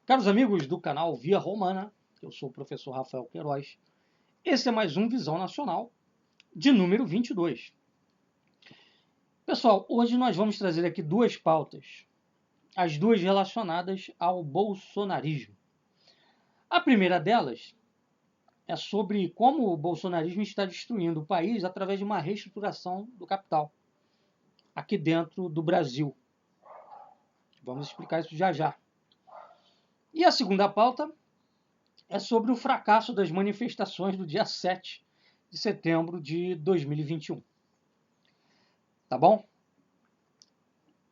Caros amigos do canal Via Romana, eu sou o professor Rafael Queiroz. Esse é mais um Visão Nacional, de número 22. Pessoal, hoje nós vamos trazer aqui duas pautas, as duas relacionadas ao bolsonarismo. A primeira delas é sobre como o bolsonarismo está destruindo o país através de uma reestruturação do capital, aqui dentro do Brasil. Vamos explicar isso já já. E a segunda pauta é sobre o fracasso das manifestações do dia 7 de setembro de 2021. Tá bom?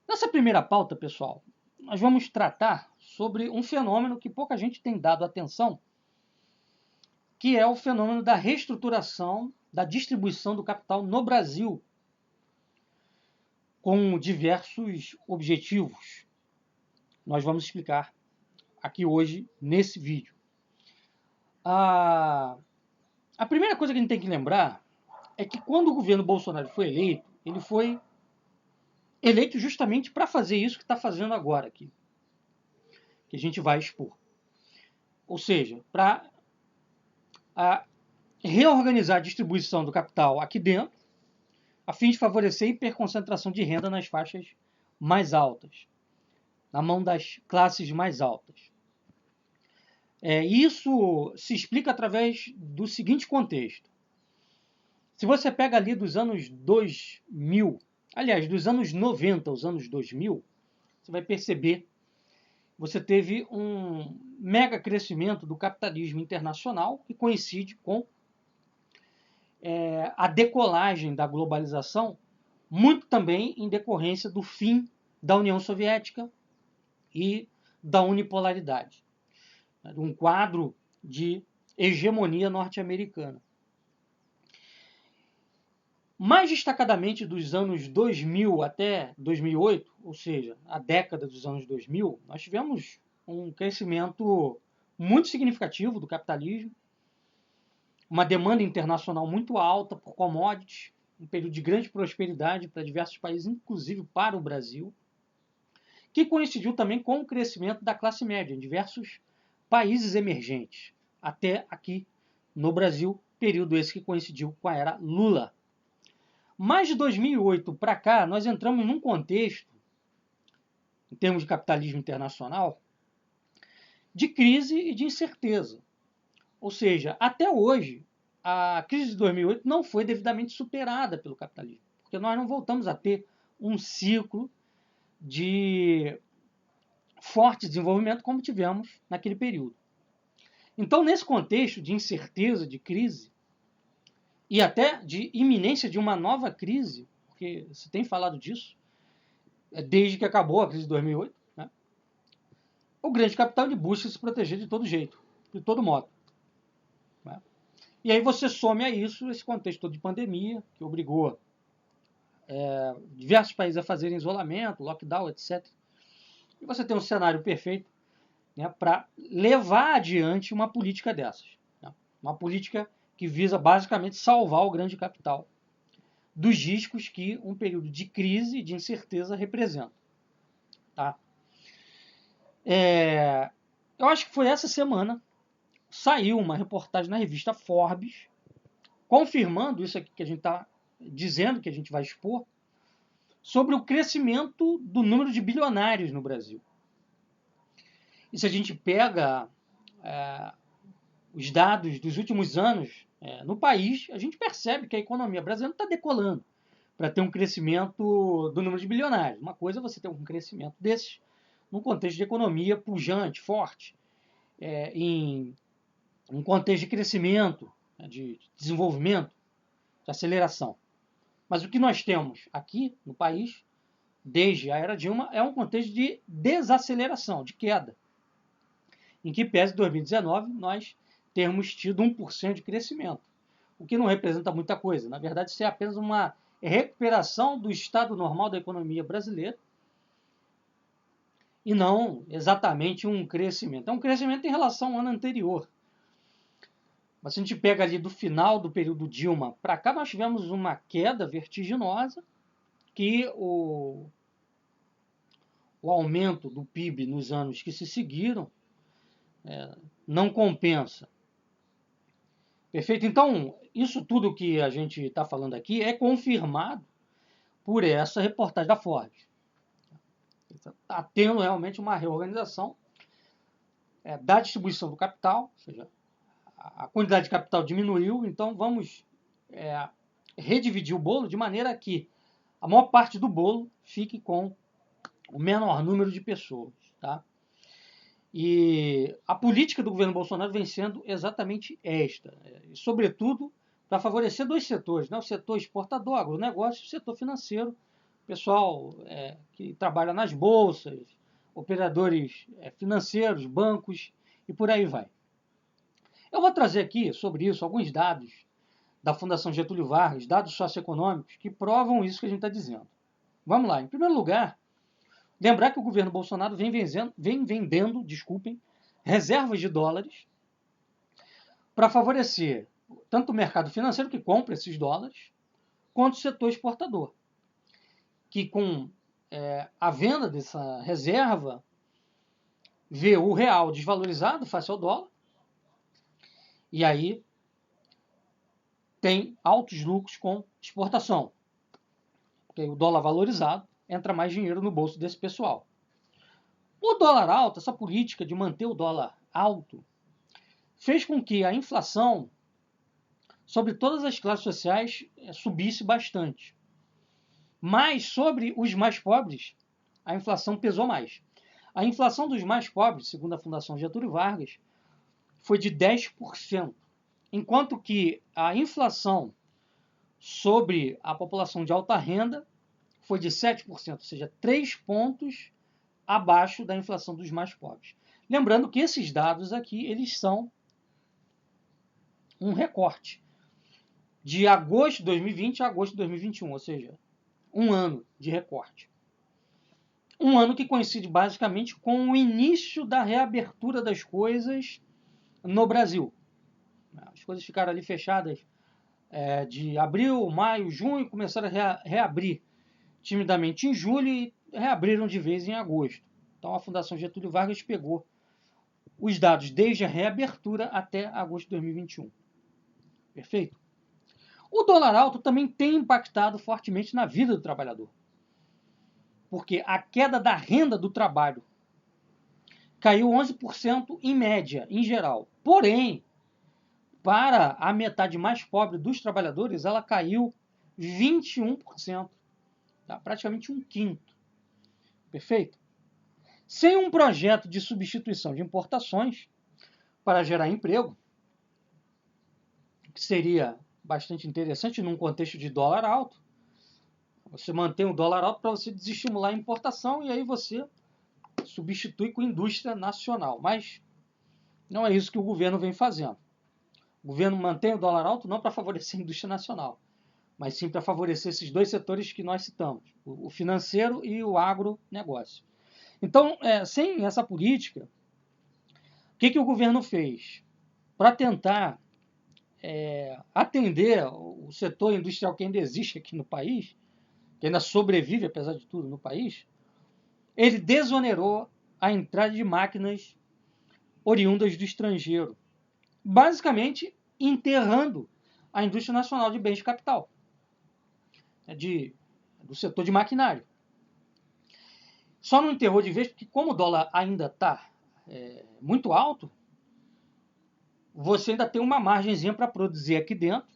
Nessa primeira pauta, pessoal, nós vamos tratar sobre um fenômeno que pouca gente tem dado atenção, que é o fenômeno da reestruturação da distribuição do capital no Brasil, com diversos objetivos. Nós vamos explicar aqui hoje nesse vídeo. A primeira coisa que a gente tem que lembrar é que quando o governo Bolsonaro foi eleito, ele foi eleito justamente para fazer isso que está fazendo agora aqui, que a gente vai expor. Ou seja, para reorganizar a distribuição do capital aqui dentro, a fim de favorecer a hiperconcentração de renda nas faixas mais altas, na mão das classes mais altas. Isso se explica através do seguinte contexto. Se você pega ali dos anos 2000, aliás, dos anos 90 aos anos 2000, você vai perceber, você teve um mega crescimento do capitalismo internacional que coincide com a decolagem da globalização, muito também em decorrência do fim da União Soviética e da unipolaridade, um quadro de hegemonia norte-americana. Mais destacadamente dos anos 2000 até 2008, ou seja, a década dos anos 2000, nós tivemos um crescimento muito significativo do capitalismo, uma demanda internacional muito alta por commodities, um período de grande prosperidade para diversos países, inclusive para o Brasil, que coincidiu também com o crescimento da classe média em diversos países emergentes, até aqui no Brasil, período esse que coincidiu com a era Lula. Mas de 2008 para cá, nós entramos num contexto, em termos de capitalismo internacional, de crise e de incerteza. Ou seja, até hoje, a crise de 2008 não foi devidamente superada pelo capitalismo, porque nós não voltamos a ter um ciclo de forte desenvolvimento como tivemos naquele período. Então, nesse contexto de incerteza, de crise, e até de iminência de uma nova crise, porque se tem falado disso desde que acabou a crise de 2008, né? O grande capital ele busca se proteger de todo jeito, de todo modo. Né? E aí você some a isso esse contexto todo de pandemia, que obrigou diversos países a fazerem isolamento, lockdown, etc. E você tem um cenário perfeito, né, para levar adiante uma política dessas. Né? Uma política que visa basicamente salvar o grande capital dos riscos que um período de crise e de incerteza representa. Tá? Eu acho que foi essa semana, saiu uma reportagem na revista Forbes, confirmando isso aqui que a gente está dizendo, que a gente vai expor, sobre o crescimento do número de bilionários no Brasil. E se a gente pega os dados dos últimos anos no país, a gente percebe que a economia brasileira está decolando para ter um crescimento do número de bilionários. Uma coisa é você ter um crescimento desses num contexto de economia pujante, forte, em um contexto de crescimento, de desenvolvimento, de aceleração. Mas o que nós temos aqui no país, desde a era Dilma, é um contexto de desaceleração, de queda, em que, pese 2019, nós termos tido 1% de crescimento, o que não representa muita coisa. Na verdade, isso é apenas uma recuperação do estado normal da economia brasileira e não exatamente um crescimento. É um crescimento em relação ao ano anterior. Mas se a gente pega ali do final do período Dilma para cá, nós tivemos uma queda vertiginosa, que o aumento do PIB nos anos que se seguiram não compensa. Perfeito? Então, isso tudo que a gente está falando aqui é confirmado por essa reportagem da Ford. Está tendo realmente uma reorganização da distribuição do capital, ou seja, a quantidade de capital diminuiu, então vamos redividir o bolo de maneira que a maior parte do bolo fique com o menor número de pessoas. Tá? E a política do governo Bolsonaro vem sendo exatamente esta, e sobretudo para favorecer dois setores, né? O setor exportador, agronegócio, e o setor financeiro, pessoal que trabalha nas bolsas, operadores financeiros, bancos e por aí vai. Eu vou trazer aqui sobre isso alguns dados da Fundação Getúlio Vargas, dados socioeconômicos, que provam isso que a gente está dizendo. Vamos lá. Em primeiro lugar, lembrar que o governo Bolsonaro vem vendendo, reservas de dólares para favorecer tanto o mercado financeiro, que compra esses dólares, quanto o setor exportador, que com a venda dessa reserva vê o real desvalorizado face ao dólar, e aí tem altos lucros com exportação. Porque o dólar valorizado, entra mais dinheiro no bolso desse pessoal. O dólar alto, essa política de manter o dólar alto, fez com que a inflação sobre todas as classes sociais subisse bastante. Mas sobre os mais pobres, a inflação pesou mais. A inflação dos mais pobres, segundo a Fundação Getúlio Vargas, foi de 10%, enquanto que a inflação sobre a população de alta renda foi de 7%, ou seja, 3 pontos abaixo da inflação dos mais pobres. Lembrando que esses dados aqui, eles são um recorte de agosto de 2020 a agosto de 2021, ou seja, um ano de recorte. Um ano que coincide basicamente com o início da reabertura das coisas no Brasil. As coisas ficaram ali fechadas de abril, maio, junho, começaram a reabrir timidamente em julho e reabriram de vez em agosto. Então a Fundação Getúlio Vargas pegou os dados desde a reabertura até agosto de 2021. Perfeito? O dólar alto também tem impactado fortemente na vida do trabalhador. Porque a queda da renda do trabalho caiu 11% em média, em geral. Porém, para a metade mais pobre dos trabalhadores, ela caiu 21%. Tá? Praticamente um quinto. Perfeito? Sem um projeto de substituição de importações para gerar emprego, que seria bastante interessante num contexto de dólar alto, você mantém o dólar alto para você desestimular a importação e aí você substitui com indústria nacional. Mas não é isso que o governo vem fazendo. O governo mantém o dólar alto não para favorecer a indústria nacional, mas sim para favorecer esses dois setores que nós citamos, o financeiro e o agronegócio. Então, sem essa política, o que o governo fez? Para tentar atender o setor industrial que ainda existe aqui no país, que ainda sobrevive, apesar de tudo, no país, ele desonerou a entrada de máquinas oriundas do estrangeiro, basicamente enterrando a indústria nacional de bens de capital, do setor de maquinário. Só não enterrou de vez porque, como o dólar ainda está muito alto, você ainda tem uma margenzinha para produzir aqui dentro,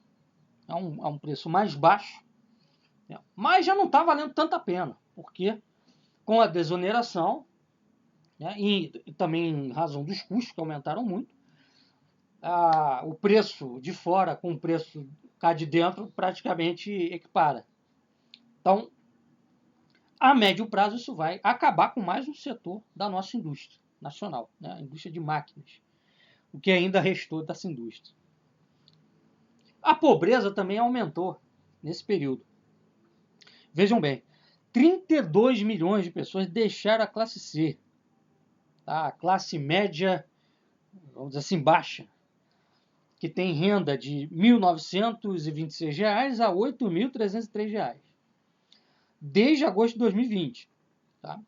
a um preço mais baixo, mas já não está valendo tanta pena, porque com a desoneração, e também em razão dos custos que aumentaram muito, o preço de fora com o preço cá de dentro praticamente equipara. Então, a médio prazo, isso vai acabar com mais um setor da nossa indústria nacional, a indústria de máquinas, o que ainda restou dessa indústria. A pobreza também aumentou nesse período. Vejam bem, 32 milhões de pessoas deixaram a classe C, a classe média, vamos dizer assim, baixa, que tem renda de R$ 1.926 a R$ 8.303, desde agosto de 2020. Tá?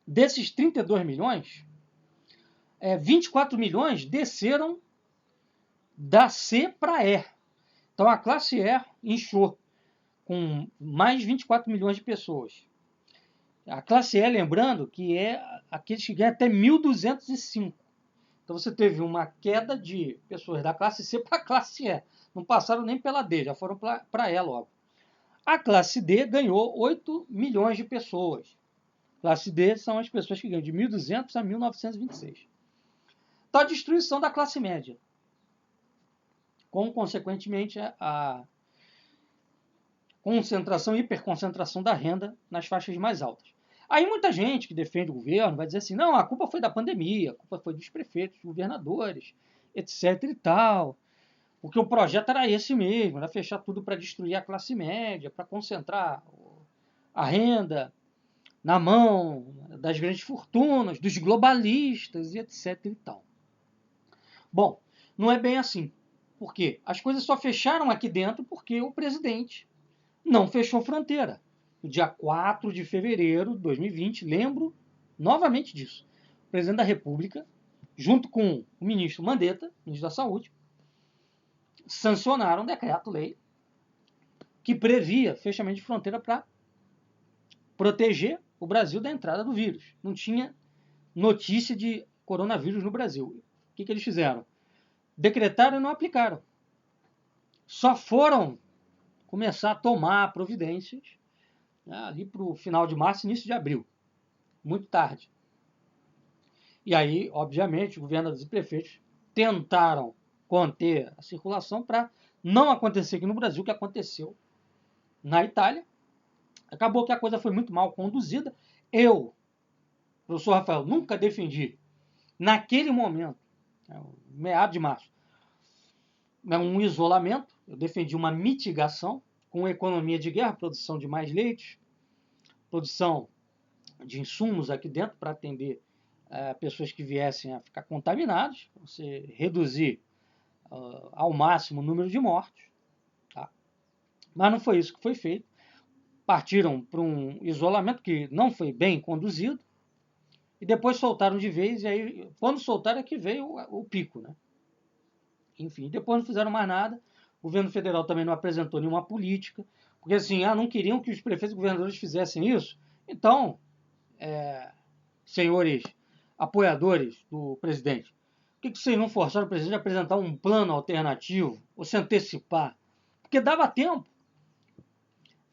Desses 32 milhões, 24 milhões desceram da C para E. Então a classe E inchou com mais 24 milhões de pessoas. A classe E, lembrando, que é aqueles que ganham até 1.205. Então você teve uma queda de pessoas da classe C para a classe E. Não passaram nem pela D, já foram para E logo. A classe D ganhou 8 milhões de pessoas. Classe D são as pessoas que ganham de 1.200 a 1.926. Então a destruição da classe média, com, consequentemente, a concentração e hiperconcentração da renda nas faixas mais altas. Aí muita gente que defende o governo vai dizer assim, não, a culpa foi da pandemia, a culpa foi dos prefeitos, dos governadores, etc e tal, porque o projeto era esse mesmo, era fechar tudo para destruir a classe média, para concentrar a renda na mão das grandes fortunas, dos globalistas e etc e tal. Bom, não é bem assim. Por quê? As coisas só fecharam aqui dentro porque o presidente não fechou fronteira. No dia 4 de fevereiro de 2020, lembro novamente disso. O presidente da República, junto com o ministro Mandetta, ministro da Saúde, sancionaram um decreto-lei que previa fechamento de fronteira para proteger o Brasil da entrada do vírus. Não tinha notícia de coronavírus no Brasil. O que eles fizeram? Decretaram e não aplicaram. Só foram começar a tomar providências ali para o final de março, início de abril. Muito tarde. E aí, obviamente, os governadores e prefeitos tentaram conter a circulação para não acontecer aqui no Brasil o que aconteceu na Itália. Acabou que a coisa foi muito mal conduzida. Eu, professor Rafael, nunca defendi, naquele momento, meado de março, um isolamento. Eu defendi uma mitigação com economia de guerra, produção de mais leitos, produção de insumos aqui dentro para atender pessoas que viessem a ficar contaminadas, você reduzir ao máximo o número de mortos. Tá? Mas não foi isso que foi feito. Partiram para um isolamento que não foi bem conduzido e depois soltaram de vez, e aí, quando soltaram é que veio o pico. Né? Enfim, depois não fizeram mais nada. O governo federal também não apresentou nenhuma política, porque assim, não queriam que os prefeitos e governadores fizessem isso. Então, senhores apoiadores do presidente, por que vocês não forçaram o presidente a apresentar um plano alternativo ou se antecipar? Porque dava tempo.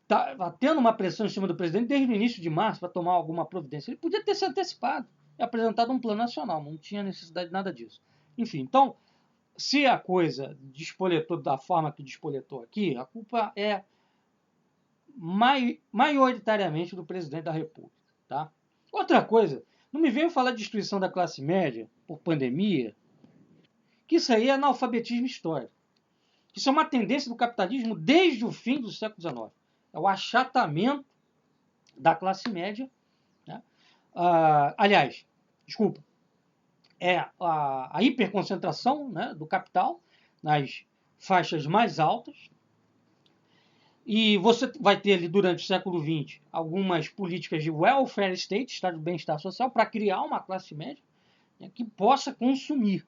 Estava tendo uma pressão em cima do presidente desde o início de março para tomar alguma providência. Ele podia ter se antecipado e apresentado um plano nacional, não tinha necessidade de nada disso. Enfim, então, se a coisa despoletou da forma que despoletou aqui, a culpa é maioritariamente do presidente da República. Tá? Outra coisa, não me venham falar de destruição da classe média por pandemia, que isso aí é analfabetismo histórico. Isso é uma tendência do capitalismo desde o fim do século XIX. É o achatamento da classe média. Né? Aliás, desculpa, é a hiperconcentração, né, do capital nas faixas mais altas. E você vai ter ali durante o século XX algumas políticas de welfare state, estado de bem-estar social, para criar uma classe média, né, que possa consumir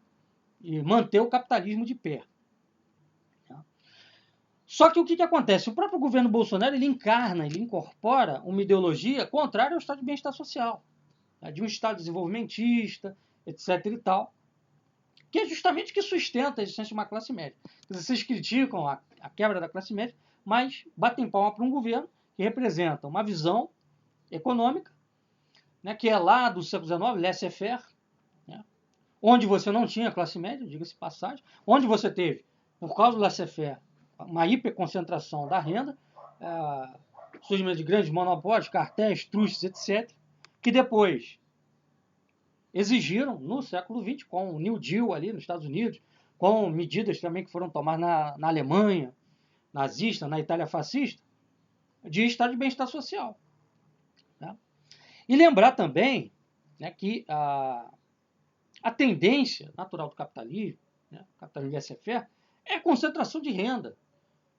e manter o capitalismo de pé. Só que o que acontece? O próprio governo Bolsonaro ele incorpora uma ideologia contrária ao estado de bem-estar social, né, de um estado desenvolvimentista, etc. e tal, que é justamente o que sustenta a existência de uma classe média. Vocês criticam a quebra da classe média, mas batem palma para um governo que representa uma visão econômica, né, que é lá do século XIX, laissez-faire, né, onde você não tinha classe média, diga-se de passagem, onde você teve, por causa do laissez-faire, uma hiperconcentração da renda, surgimento de grandes monopólios, cartéis, trustes, etc., que depois exigiram, no século XX, com o New Deal ali nos Estados Unidos, com medidas também que foram tomadas na Alemanha, nazista, na Itália fascista, de estado de bem-estar social. Né? E lembrar também, né, que a tendência natural do capitalismo, né, o capitalismo laissez-faire, é a concentração de renda.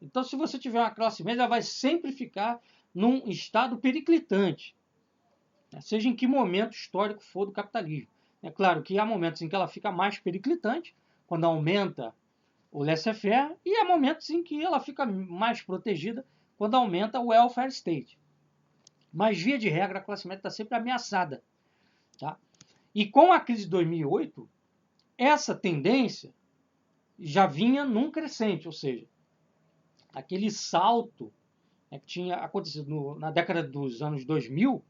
Então, se você tiver uma classe média, ela vai sempre ficar num estado periclitante, né, seja em que momento histórico for do capitalismo. É claro que há momentos em que ela fica mais periclitante, quando aumenta o laissez-faire, e há momentos em que ela fica mais protegida, quando aumenta o welfare state. Mas, via de regra, a classe média está sempre ameaçada. Tá? E com a crise de 2008, essa tendência já vinha num crescente, ou seja, aquele salto, né, que tinha acontecido na década dos anos 2000,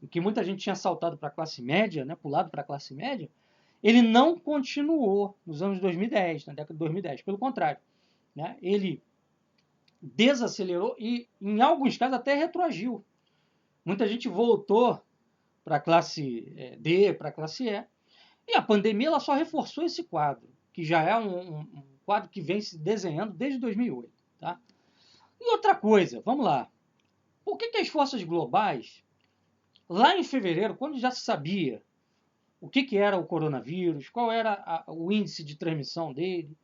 em que muita gente tinha saltado para a classe média, né, pulado para a classe média, ele não continuou nos anos 2010, na década de 2010. Pelo contrário, né, ele desacelerou e, em alguns casos, até retroagiu. Muita gente voltou para a classe D, para a classe E, e a pandemia ela só reforçou esse quadro, que já é um quadro que vem se desenhando desde 2008. Tá? E outra coisa, vamos lá. Por que as forças globais, lá em fevereiro, quando já se sabia o que era o coronavírus, qual era o índice de transmissão dele,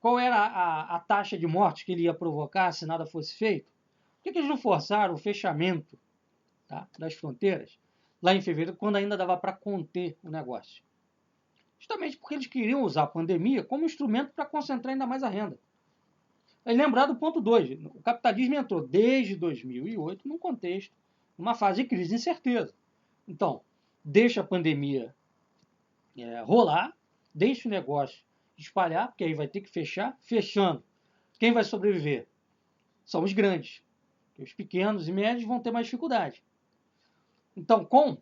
qual era a taxa de morte que ele ia provocar se nada fosse feito, por que eles não forçaram o fechamento, tá, das fronteiras lá em fevereiro, quando ainda dava para conter o negócio? Justamente porque eles queriam usar a pandemia como instrumento para concentrar ainda mais a renda. É lembrar do ponto 2, o capitalismo entrou desde 2008 num contexto, numa fase de crise e incerteza. Então, deixa a pandemia rolar, deixa o negócio espalhar, porque aí vai ter que fechar. Fechando, quem vai sobreviver? São os grandes. Os pequenos e médios vão ter mais dificuldade. Então, com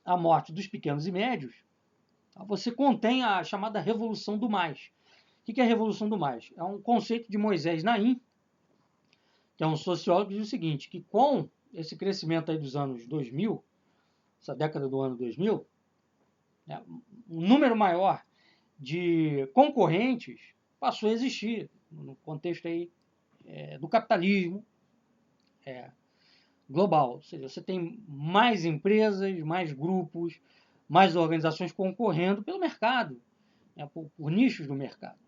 a morte dos pequenos e médios, você contém a chamada revolução do mais. O que é a revolução do mais? É um conceito de Moisés Naim, que é um sociólogo, que diz o seguinte, que com esse crescimento aí dos anos 2000, essa década do ano 2000, né, um número maior de concorrentes passou a existir no contexto aí, do capitalismo global. Ou seja, você tem mais empresas, mais grupos, mais organizações concorrendo pelo mercado, né, por nichos do mercado,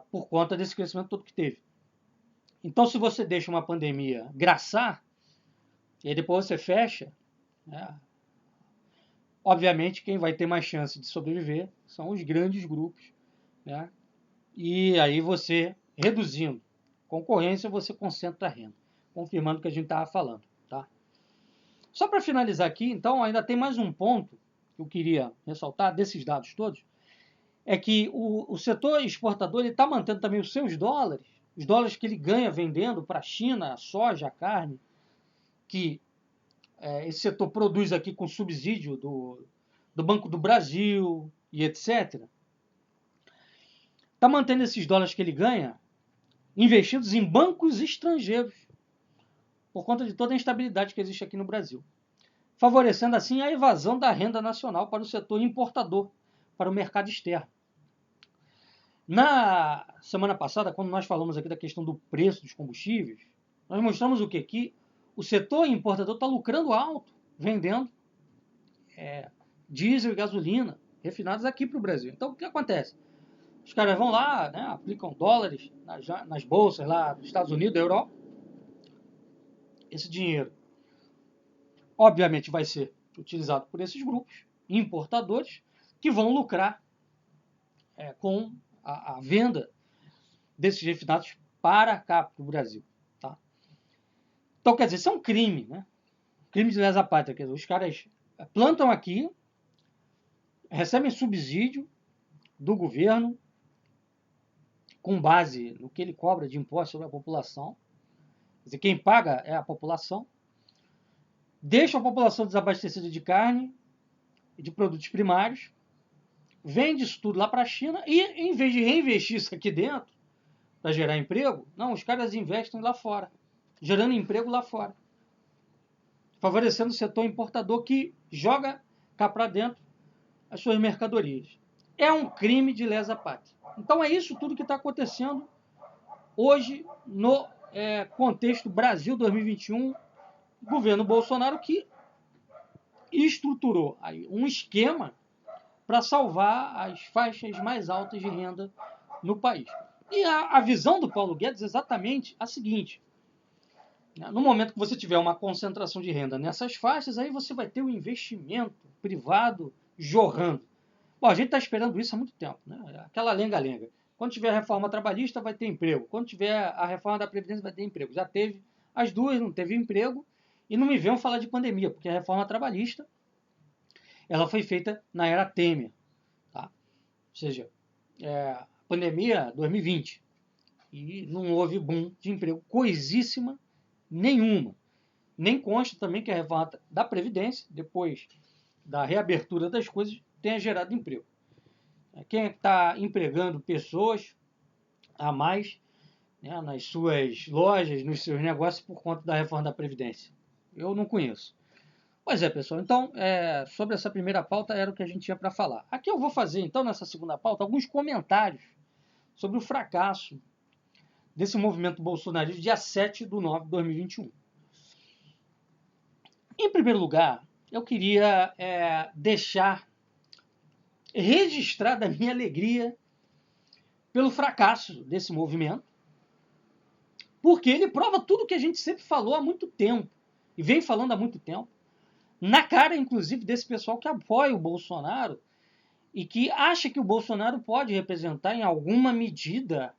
por conta desse crescimento todo que teve. Então, se você deixa uma pandemia graçar, e aí depois você fecha, né, obviamente quem vai ter mais chance de sobreviver são os grandes grupos, né, e aí você, reduzindo concorrência, você concentra a renda, confirmando o que a gente estava falando. Tá? Só para finalizar aqui, então, ainda tem mais um ponto que eu queria ressaltar desses dados todos, é que o setor exportador está mantendo também os seus dólares, os dólares que ele ganha vendendo para a China, a soja, a carne, que esse setor produz aqui com subsídio do Banco do Brasil e etc. Está mantendo esses dólares que ele ganha investidos em bancos estrangeiros, por conta de toda a instabilidade que existe aqui no Brasil, favorecendo assim a evasão da renda nacional para o setor importador, para o mercado externo. Na semana passada, quando nós falamos aqui da questão do preço dos combustíveis, nós mostramos o quê? Que o setor importador está lucrando alto, vendendo diesel e gasolina refinados aqui para o Brasil. Então, o que acontece? Os caras vão lá, né, aplicam dólares nas bolsas lá dos Estados Unidos, da Europa. Esse dinheiro, obviamente, vai ser utilizado por esses grupos importadores que vão lucrar com a venda desses refinados para cá, para o Brasil. Tá? Então, quer dizer, isso é um crime, né? Crime de lesa pátria. Quer dizer, os caras plantam aqui, recebem subsídio do governo com base no que ele cobra de imposto sobre a população. Quer dizer, quem paga é a população. Deixa a população desabastecida de carne e de produtos primários, vende isso tudo lá para a China e, em vez de reinvestir isso aqui dentro para gerar emprego, não, os caras investem lá fora, gerando emprego lá fora, favorecendo o setor importador que joga cá para dentro as suas mercadorias. É um crime de lesa pátria. Então é isso tudo que está acontecendo hoje no contexto Brasil 2021, governo Bolsonaro que estruturou aí um esquema para salvar as faixas mais altas de renda no país. E a visão do Paulo Guedes é exatamente a seguinte: No momento que você tiver uma concentração de renda nessas faixas, aí você vai ter o investimento privado jorrando. Bom, a gente está esperando isso há muito tempo, né? Aquela lenga-lenga. Quando tiver a reforma trabalhista, vai ter emprego. Quando tiver a reforma da Previdência, vai ter emprego. Já teve as duas, não teve emprego. E não me venham falar de pandemia, porque a reforma trabalhista ela foi feita na era Temer. Tá? Ou seja, pandemia 2020. E não houve boom de emprego, coisíssima nenhuma. Nem consta também que a reforma da Previdência, depois da reabertura das coisas, tenha gerado emprego. Quem está empregando pessoas a mais, né, nas suas lojas, nos seus negócios, por conta da reforma da Previdência? Eu não conheço. Pois é, pessoal. Então, sobre essa primeira pauta era o que a gente tinha para falar. Aqui eu vou fazer, então, nessa segunda pauta, alguns comentários sobre o fracasso desse movimento bolsonarista dia 7/9/2021. Em primeiro lugar, eu queria deixar registrada a minha alegria pelo fracasso desse movimento, porque ele prova tudo que a gente sempre falou há muito tempo, e vem falando há muito tempo, na cara, inclusive, desse pessoal que apoia o Bolsonaro e que acha que o Bolsonaro pode representar, em alguma medida,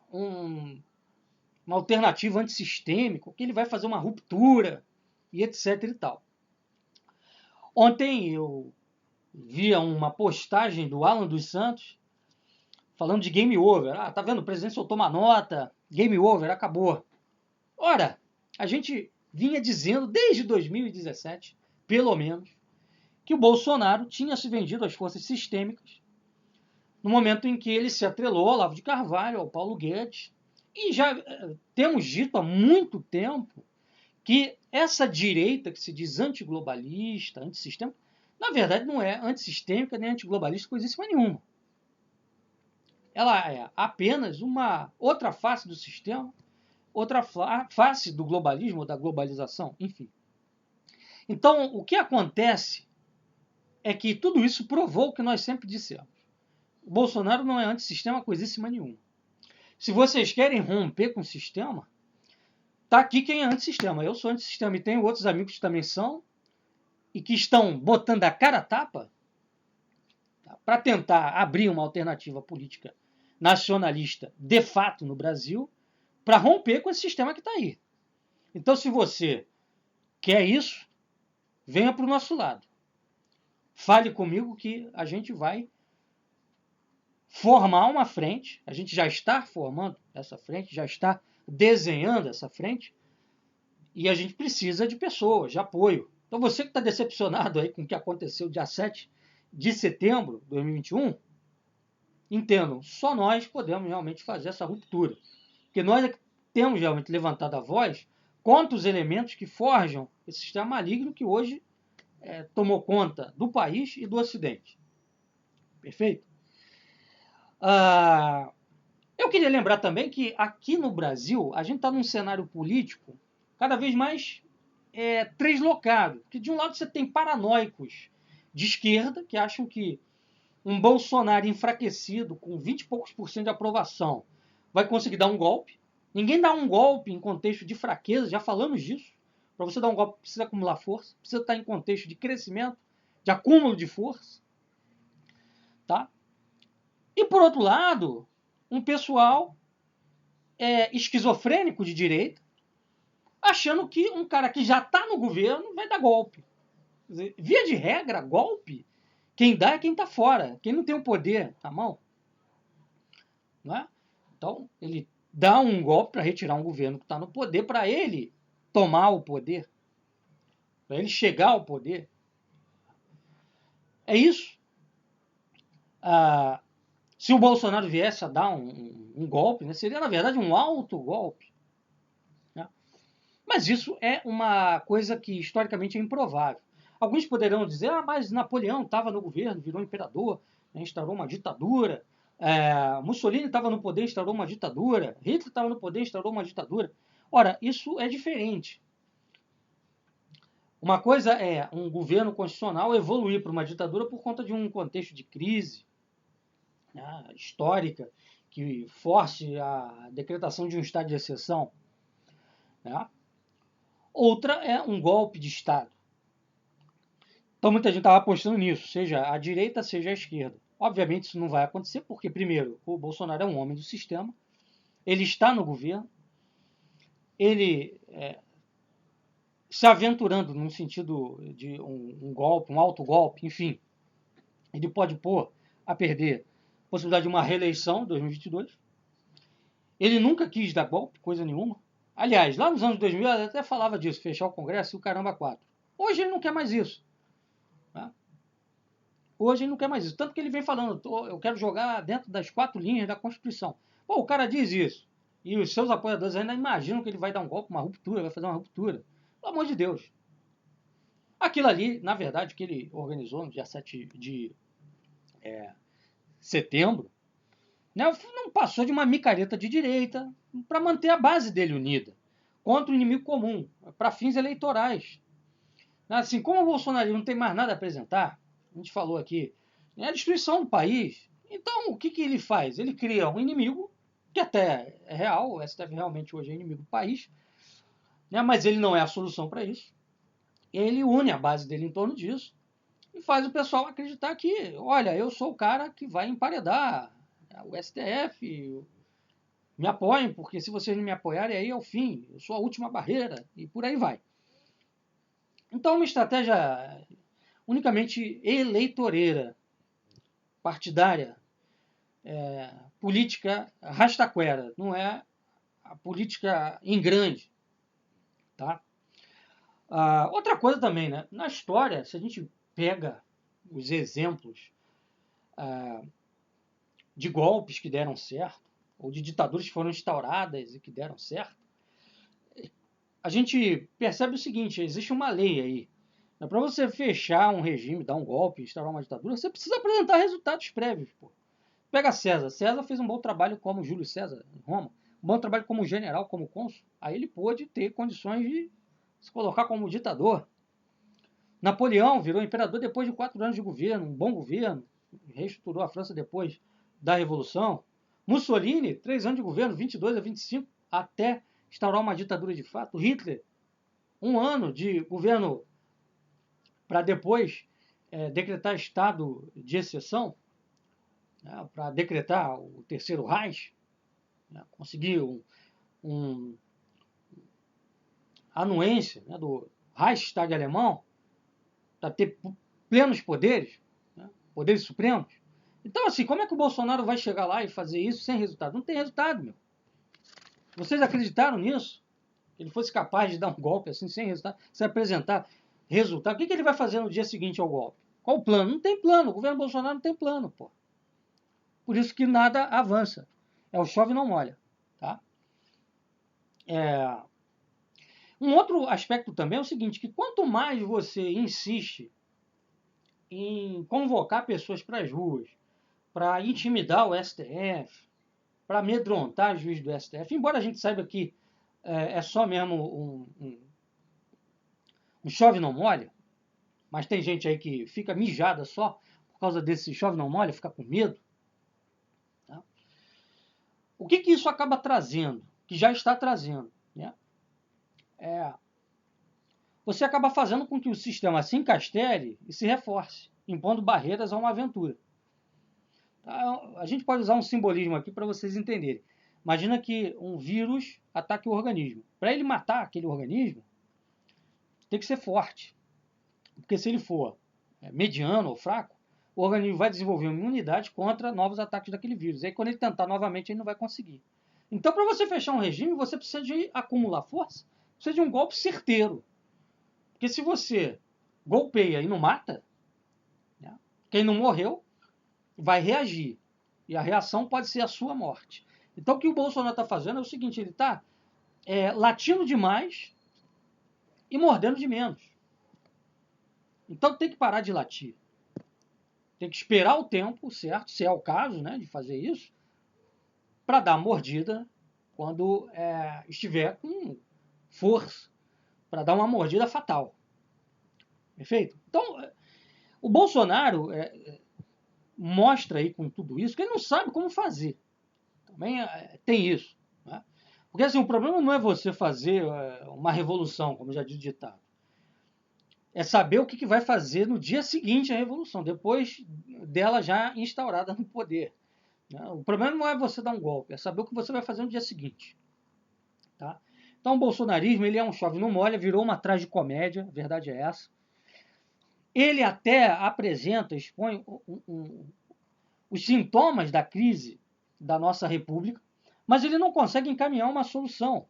uma alternativa antissistêmica, que ele vai fazer uma ruptura, e etc e tal. Ontem eu via uma postagem do Alan dos Santos falando de game over. Tá vendo? O presidente soltou uma nota, game over, acabou. Ora, a gente vinha dizendo desde 2017, pelo menos, que o Bolsonaro tinha se vendido às forças sistêmicas no momento em que ele se atrelou ao Olavo de Carvalho, ao Paulo Guedes, e já temos dito há muito tempo que essa direita que se diz antiglobalista, antissistêmica, na verdade não é antissistêmica nem antiglobalista coisíssima nenhuma. Ela é apenas uma outra face do sistema, outra face do globalismo ou da globalização, enfim. Então, o que acontece é que tudo isso provou o que nós sempre dissemos. O Bolsonaro não é antissistema coisíssima nenhuma. Se vocês querem romper com o sistema, tá aqui quem é antissistema. Eu sou antissistema e tenho outros amigos que também são e que estão botando a cara a tapa, tá, para tentar abrir uma alternativa política nacionalista de fato no Brasil, para romper com esse sistema que está aí. Então, se você quer isso, venha para o nosso lado. Fale comigo que a gente vai formar uma frente, a gente já está formando essa frente, já está desenhando essa frente, e a gente precisa de pessoas, de apoio. Então, você que está decepcionado aí com o que aconteceu dia 7 de setembro de 2021, entendam, só nós podemos realmente fazer essa ruptura. Porque nós é que temos realmente levantado a voz contra os elementos que forjam esse sistema maligno que hoje tomou conta do país e do Ocidente. Perfeito? Eu queria lembrar também que aqui no Brasil a gente está num cenário político cada vez mais translocado. Porque de um lado você tem paranoicos de esquerda que acham que um Bolsonaro enfraquecido com 20 e poucos % de aprovação vai conseguir dar um golpe. Ninguém dá um golpe em contexto de fraqueza, já falamos disso. Para você dar um golpe, precisa acumular força, precisa estar em contexto de crescimento, de acúmulo de força. Tá? E, por outro lado, um pessoal esquizofrênico de direita, achando que um cara que já está no governo vai dar golpe. Quer dizer, via de regra, golpe, quem dá é quem está fora, quem não tem o poder na mão. Não é? Então, ele dá um golpe para retirar um governo que está no poder, para ele tomar o poder, para ele chegar ao poder. É isso. Se o Bolsonaro viesse a dar um golpe, né, seria, na verdade, um autogolpe. Né? Mas isso é uma coisa que, historicamente, é improvável. Alguns poderão dizer, mas Napoleão estava no governo, virou imperador, né, instaurou uma ditadura. Mussolini estava no poder, instaurou uma ditadura. Hitler estava no poder, instaurou uma ditadura. Ora, isso é diferente. Uma coisa é um governo constitucional evoluir para uma ditadura por conta de um contexto de crise, né, histórica, que force a decretação de um estado de exceção. Né? outra é um golpe de Estado. Então muita gente estava apostando nisso, seja a direita, seja a esquerda. Obviamente isso não vai acontecer, porque, primeiro, o Bolsonaro é um homem do sistema, ele está no governo, ele se aventurando num sentido de um golpe, um autogolpe, enfim, ele pode pôr a perder a possibilidade de uma reeleição em 2022. Ele nunca quis dar golpe, coisa nenhuma. Aliás, lá nos anos 2000 ele até falava disso, fechar o Congresso e o caramba 4. Hoje ele não quer mais isso. Tá? Hoje ele não quer mais isso. Tanto que ele vem falando, eu quero jogar dentro das 4 linhas da Constituição. Pô, o cara diz isso. E os seus apoiadores ainda imaginam que ele vai dar um golpe, uma ruptura, vai fazer uma ruptura. Pelo amor de Deus. Aquilo ali, na verdade, que ele organizou no dia 7 de setembro, né, não passou de uma micareta de direita para manter a base dele unida contra o inimigo comum, para fins eleitorais. Assim, como o Bolsonaro não tem mais nada a apresentar, a gente falou aqui, é a destruição do país. Então, o que ele faz? Ele cria um inimigo, que até é real, o STF realmente hoje é inimigo do país, né, mas ele não é a solução para isso. Ele une a base dele em torno disso e faz o pessoal acreditar que, olha, eu sou o cara que vai emparedar o STF, me apoiem, porque se vocês não me apoiarem, aí é o fim, eu sou a última barreira, e por aí vai. Então, é uma estratégia unicamente eleitoreira, partidária, política rastaquera, não é a política em grande. Tá? Outra coisa também, né? Na história, se a gente pega os exemplos de golpes que deram certo, ou de ditaduras que foram instauradas e que deram certo, a gente percebe o seguinte, existe uma lei aí. Para você fechar um regime, dar um golpe, instaurar uma ditadura, você precisa apresentar resultados prévios. Pô. Pega César. César fez um bom trabalho como Júlio César em Roma, um bom trabalho como general, como cônsul. Aí ele pôde ter condições de se colocar como ditador. Napoleão virou imperador depois de 4 anos de governo, um bom governo, reestruturou a França depois da Revolução. Mussolini, 3 anos de governo, 22 a 25, até instaurar uma ditadura de fato. Hitler, 1 ano de governo para depois decretar estado de exceção, né, para decretar o Terceiro Reich, né, conseguir anuência, né, do Reichstag alemão, para ter plenos poderes, né, poderes supremos. Então, assim, como é que o Bolsonaro vai chegar lá e fazer isso sem resultado? Não tem resultado, meu. Vocês acreditaram nisso? Que ele fosse capaz de dar um golpe assim, sem resultado, sem apresentar resultado? O que ele vai fazer no dia seguinte ao golpe? Qual o plano? Não tem plano. O governo Bolsonaro não tem plano, pô. Por isso que nada avança. É o chove e não molha. Tá? Um outro aspecto também é o seguinte, que quanto mais você insiste em convocar pessoas para as ruas, para intimidar o STF, para amedrontar o juiz do STF, embora a gente saiba que é só mesmo um chove não molha, mas tem gente aí que fica mijada só por causa desse chove não molha, fica com medo. Tá? O que isso acaba trazendo? Que já está trazendo, né? Você acaba fazendo com que o sistema se encastele e se reforce, impondo barreiras a uma aventura. A gente pode usar um simbolismo aqui para vocês entenderem. Imagina que um vírus ataque o organismo. Para ele matar aquele organismo, tem que ser forte. Porque se ele for mediano ou fraco, o organismo vai desenvolver uma imunidade contra novos ataques daquele vírus. E aí, quando ele tentar novamente, ele não vai conseguir. Então, para você fechar um regime, você precisa de acumular força, precisa de um golpe certeiro. Porque se você golpeia e não mata, né, quem não morreu vai reagir. E a reação pode ser a sua morte. Então o que o Bolsonaro está fazendo é o seguinte, ele está latindo demais e mordendo de menos. Então tem que parar de latir. Tem que esperar o tempo certo, se é o caso, né, de fazer isso, para dar a mordida quando estiver com força, para dar uma mordida fatal. Perfeito? Então, o Bolsonaro mostra aí com tudo isso que ele não sabe como fazer. Também tem isso. Né? Porque assim, o problema não é você fazer uma revolução, como já diz o ditado. É saber o que vai fazer no dia seguinte à revolução, depois dela já instaurada no poder. O problema não é você dar um golpe, é saber o que você vai fazer no dia seguinte. Tá? Então o bolsonarismo ele é um chove não molha, virou uma tragicomédia, a verdade é essa. Ele até apresenta, expõe os sintomas da crise da nossa república, mas ele não consegue encaminhar uma solução.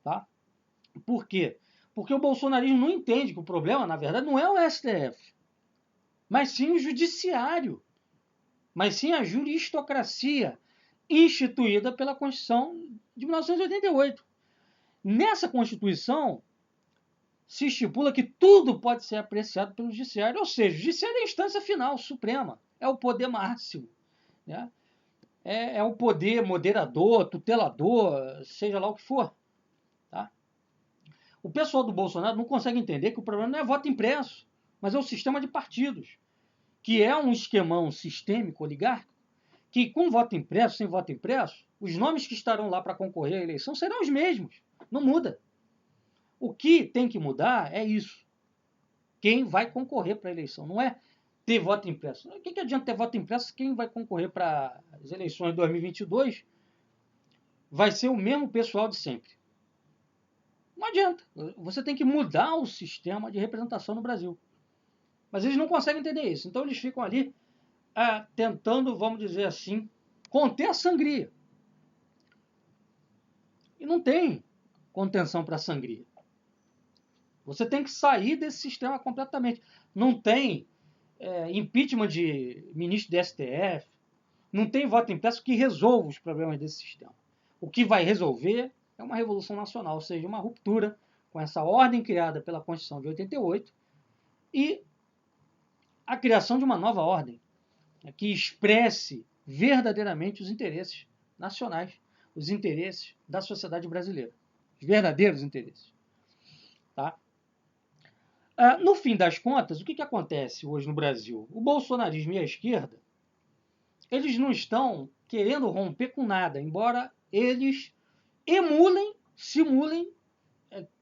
Tá? Por quê? Porque o bolsonarismo não entende que o problema, na verdade, não é o STF, mas sim o judiciário, mas sim a juristocracia instituída pela Constituição de 1988. Nessa Constituição, se estipula que tudo pode ser apreciado pelo judiciário, ou seja, o judiciário é a instância final, suprema, é o poder máximo, né? É o poder moderador, tutelador, seja lá o que for. Tá? O pessoal do Bolsonaro não consegue entender que o problema não é voto impresso, mas é o sistema de partidos, que é um esquemão sistêmico oligárquico, que com voto impresso, sem voto impresso, os nomes que estarão lá para concorrer à eleição serão os mesmos, não muda. O que tem que mudar é isso. Quem vai concorrer para a eleição, não é ter voto impresso. O que adianta ter voto impresso se quem vai concorrer para as eleições de 2022 vai ser o mesmo pessoal de sempre? Não adianta. Você tem que mudar o sistema de representação no Brasil. Mas eles não conseguem entender isso. Então eles ficam ali tentando, vamos dizer assim, conter a sangria. E não tem contenção para a sangria. Você tem que sair desse sistema completamente. Não tem impeachment de ministro do STF, não tem voto impresso que resolva os problemas desse sistema. O que vai resolver é uma revolução nacional, ou seja, uma ruptura com essa ordem criada pela Constituição de 88 e a criação de uma nova ordem que expresse verdadeiramente os interesses nacionais, os interesses da sociedade brasileira, os verdadeiros interesses. Tá? No fim das contas, o que acontece hoje no Brasil? O bolsonarismo e a esquerda, eles não estão querendo romper com nada, embora eles simulem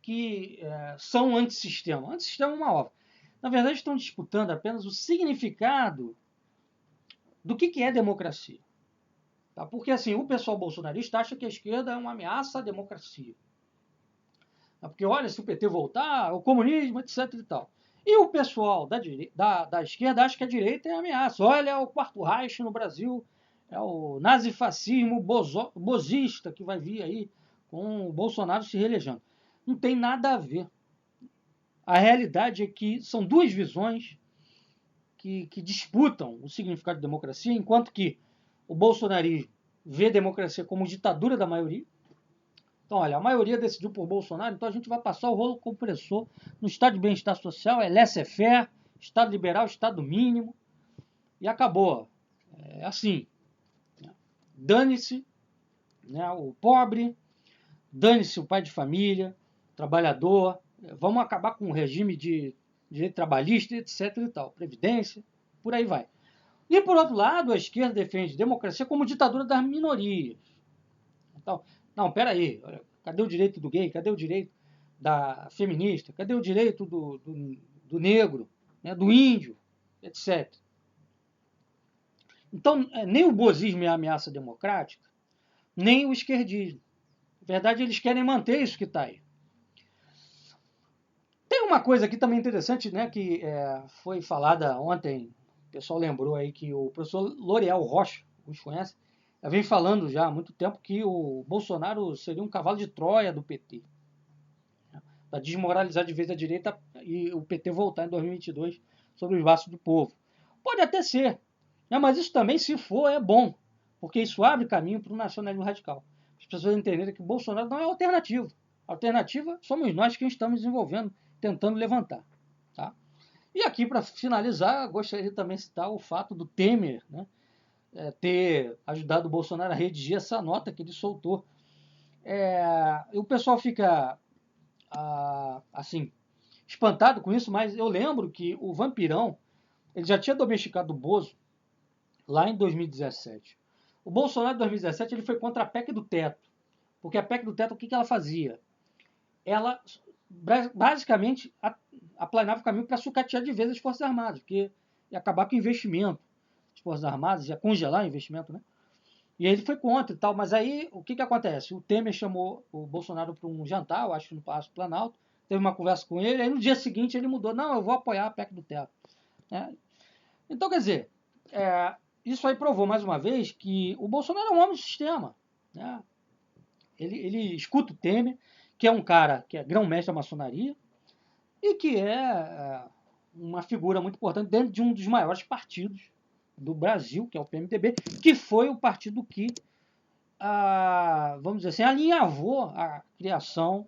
que são antissistema. Antissistema é uma obra. Na verdade, estão disputando apenas o significado do que é democracia. Tá? Porque assim, o pessoal bolsonarista acha que a esquerda é uma ameaça à democracia. Porque olha, se o PT voltar, o comunismo, etc. e tal. E o pessoal da esquerda acha que a direita é ameaça. Olha, é o Quarto Reich no Brasil, é o nazifascismo bozista que vai vir aí com o Bolsonaro se reelegendo. Não tem nada a ver. A realidade é que são duas visões que disputam o significado de democracia, enquanto que o bolsonarismo vê a democracia como ditadura da maioria. Então, olha, a maioria decidiu por Bolsonaro, então a gente vai passar o rolo compressor no estado de bem-estar social, é laissez-faire, estado liberal, estado mínimo, e acabou. É assim. Dane-se, né, o pobre, dane-se o pai de família, trabalhador, vamos acabar com o regime de direito trabalhista, etc. e tal, previdência, por aí vai. E, por outro lado, a esquerda defende democracia como ditadura das minorias. Então, não, peraí, cadê o direito do gay? Cadê o direito da feminista? Cadê o direito do negro, né, do índio, etc. Então, nem o bozismo é ameaça democrática, nem o esquerdismo. Na verdade, eles querem manter isso que está aí. Tem uma coisa aqui também interessante, né, que foi falada ontem, o pessoal lembrou aí que o professor L'Oréal Rocha, os conhece, vem falando já há muito tempo que o Bolsonaro seria um cavalo de Troia do PT. Para desmoralizar de vez a direita e o PT voltar em 2022 sobre os braços do povo. Pode até ser, né, mas isso também, se for, é bom, porque isso abre caminho para o nacionalismo radical. As pessoas entenderem que o Bolsonaro não é alternativa. A alternativa somos nós que estamos desenvolvendo, tentando levantar. Tá? E aqui, para finalizar, gostaria de também citar o fato do Temer, né, ter ajudado o Bolsonaro a redigir essa nota que ele soltou. E o pessoal fica assim, espantado com isso, mas eu lembro que o Vampirão ele já tinha domesticado o Bozo lá em 2017. O Bolsonaro, em 2017, ele foi contra a PEC do teto, Porque a PEC do teto, o que ela fazia? Ela basicamente aplanava o caminho para sucatear de vez as Forças Armadas, porque ia acabar com o investimento das Forças Armadas, ia congelar o investimento, né? E aí ele foi contra e tal, mas aí o que acontece? O Temer chamou o Bolsonaro para um jantar, eu acho que no Palácio do Planalto, teve uma conversa com ele, aí no dia seguinte ele mudou, não, eu vou apoiar a PEC do teto. Então, quer dizer, isso aí provou mais uma vez que o Bolsonaro é um homem do sistema. Né? Ele escuta o Temer, que é um cara que é grão-mestre da maçonaria e que é uma figura muito importante dentro de um dos maiores partidos do Brasil, que é o PMDB, que foi o partido que, vamos dizer assim, alinhavou a criação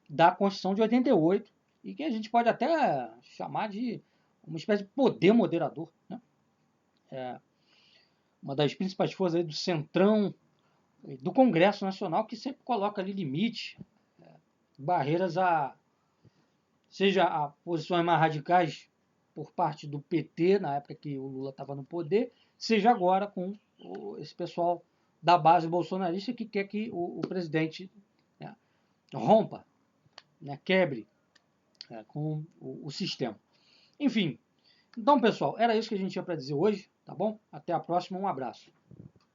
da Constituição de 88 e que a gente pode até chamar de uma espécie de poder moderador. Né? Uma das principais forças aí do Centrão, do Congresso Nacional, que sempre coloca ali limite, barreiras seja a posições mais radicais por parte do PT, na época que o Lula estava no poder, seja agora com esse pessoal da base bolsonarista que quer que o presidente rompa, quebre com o sistema. Enfim, então, pessoal, era isso que a gente tinha para dizer hoje, tá bom? Até a próxima, um abraço.